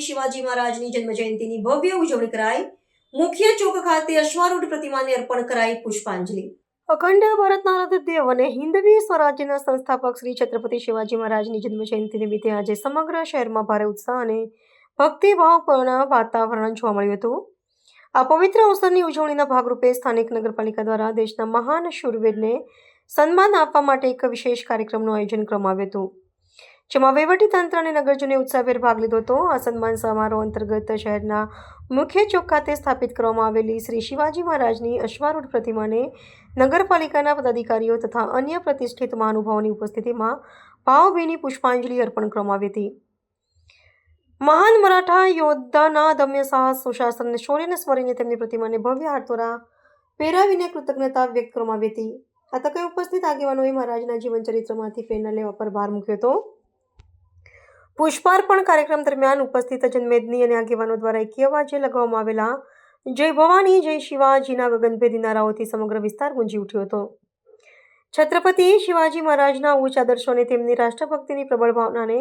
શિવાજી મહારાજની જન્મજયંતિની ભવ્ય ઉજવણી કરાઈ। મુખ્ય ચોક ખાતે અશ્વારૂઢ પ્રતિમાને અર્પણ કરાઈ પુષ્પાંજલિ। અખંડ ભારતના આરાધ્ય અને હિન્દવી સ્વરાજ્યના સંસ્થાપક શ્રી છત્રપતિ શિવાજી મહારાજની જન્મજયંતિ નિમિત્તે આજે સમગ્ર શહેરમાં ભારે ઉત્સાહ અને ભક્તિભાવપૂર્ણ વાતાવરણ જોવા મળ્યું હતું। આ પવિત્ર અવસરની ઉજવણીના ભાગરૂપે સ્થાનિક નગરપાલિકા દ્વારા દેશના મહાન શૂરવીરને સન્માન આપવા માટે એક વિશેષ કાર્યક્રમનું આયોજન કરવામાં આવ્યું હતું, જેમાં વહીવટીતંત્ર અને નગરજનોએ ઉત્સાહભેર ભાગ લીધો હતો। આ સન્માન સમારોહ અંતર્ગત શહેરના મુખ્ય ચોક ખાતે સ્થાપિત કરવામાં આવેલી શ્રી શિવાજી મહારાજની અશ્વારૂઢ પ્રતિમાને નગરપાલિકાના પદાધિકારીઓ તથા અન્ય પ્રતિષ્ઠિત મહાનુભાવોની ઉપસ્થિતિમાં ભાવભીની પુષ્પાંજલિ અર્પણ કરવામાં આવી હતી। મહાન મરાઠા યોદ્ધાના દમ્ય સાહસ, સુશાસન અને શૌર્યને સ્મરીને તેમની પ્રતિમાને ભવ્ય હારતોરા પહેરાવીને કૃતજ્ઞતા વ્યક્ત કરવામાં આવી હતી। આ તકે ઉપસ્થિત આગેવાનોએ મહારાજના જીવનચરિત્રમાંથી પ્રેરણા લેવા પર ભાર મૂક્યો હતો। પુષ્પાર્પણ કાર્યક્રમ દરમિયાન ઉપસ્થિત જનમેદની અને આગેવાનો દ્વારા એકી અવાજે લગાવવામાં આવેલા જય ભવાની જય શિવાજીના ગગનભેદી નારાઓથી સમગ્ર વિસ્તાર ગુંજી ઉઠ્યો હતો। છત્રપતિ શિવાજી મહારાજના ઉચ્ચ આદર્શો અને તેમની રાષ્ટ્રભક્તિની પ્રબળ ભાવનાને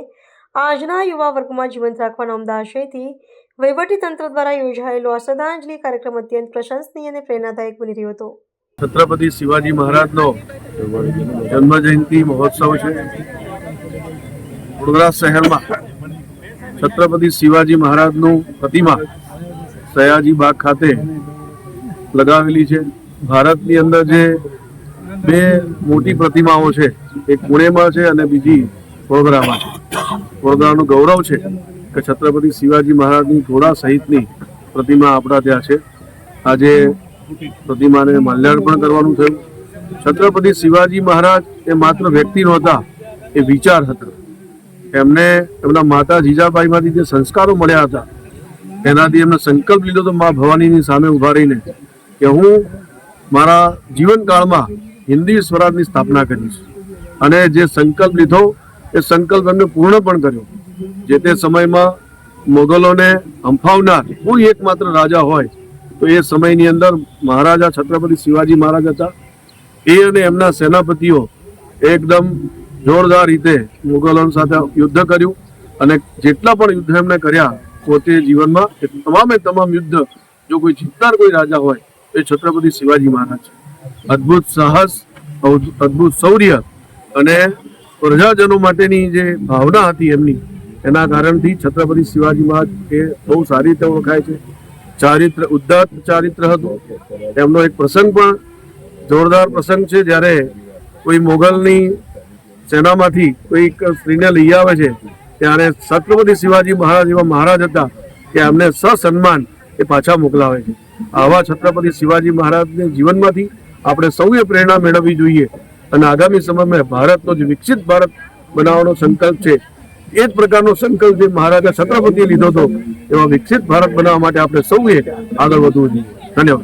આજના યુવા વર્ગમાં જીવંત રાખવાના ઉમદા આશયથી વહીવટીતંત્ર દ્વારા યોજાયેલો આ શ્રદ્ધાંજલિ કાર્યક્રમ અત્યંત પ્રશંસનીય અને પ્રેરણાદાયક બની રહ્યો હતો। छत्रपति शिवाजी महाराज नो जन्म जयंती महोत्सव है। वडोदरा शहर में छत्रपति शिवाजी महाराज नु प्रतिमा सयाजी बाग खाते लगावेली है। भारत नी अंदर जे बे मोटी प्रतिमाओं है, एक पुणे में है और बीजी वडोदरा में। वडोदरा नु गौरव है कि छत्रपति शिवाजी महाराज नी घोड़ा सहित प्रतिमा आपड़ा त्यां छे। आज प्रतिमा ने माल्यार्पण करवानुं थयुं। छत्रपति शिवाजी महाराज ए मात्र व्यक्ति नहोता, ए विचार हता। एमने एमना माता जीजाबाई मांथी जे संस्कारो मळ्या हता एनाथी एमणे संकल्प लीधो तो मां भवानीनी सामे उभा रहीने के हूँ मारा जीवनकाळमां हिंदी स्वराजनी स्थापना करीश। अने जे संकल्प लीधो ए संकल्प एमणे पूर्ण पण कर्यो। जे ते समयमां मोगलोने हंफावनार कोई एकमात्र राजा होय तो ये समय नी अंदर महाराजा छत्रपति शिवाजी महाराज था। ए अने एमना सेनापतिओ एकदम जोरदार रीते मुगलों साथे युद्ध कर्युं अने जेटला पण युद्ध एमणे कर्या पोते जीवनमां तमामे तमाम युद्ध जो कोई जीतनार कोई राजा होय तो छत्रपति शिवाजी महाराज। अद्भुत साहस, अद्भुत शौर्य अने प्रजाजनों माटेनी जे भावना हती एमनी एना कारणथी छत्रपति शिवाजी महाराज ए बहु सारी रीते ओळखाय छे। चारित्र उदात्त चारित्र हतुं। एमनो एक प्रसंग पण जोरदार प्रसंग छे। ज्यारे कोई मोगलनी सेनामांथी कोई स्त्रीने लई आवे छे त्यारे छत्रपति शिवाजी महाराज एवा महाराज हता के एमने ससन्मान ए पाछा मोकलावे छे। आवा छत्रपति शिवाजी महाराजने जीवनमांथी आपणे सौए प्रेरणा मेळववी जोईए अने आगामी समयमां भारतनो जे विकसित भारत बनावવાનો संकल्प छे ए ज प्रकारनो संकल्प जे महाराजा छत्रपतिए लीधो तो एवा विकसित भारत बनाववा माटे आपणे सौए આગળ વધવું જોઈએ। ધન્યવાદ।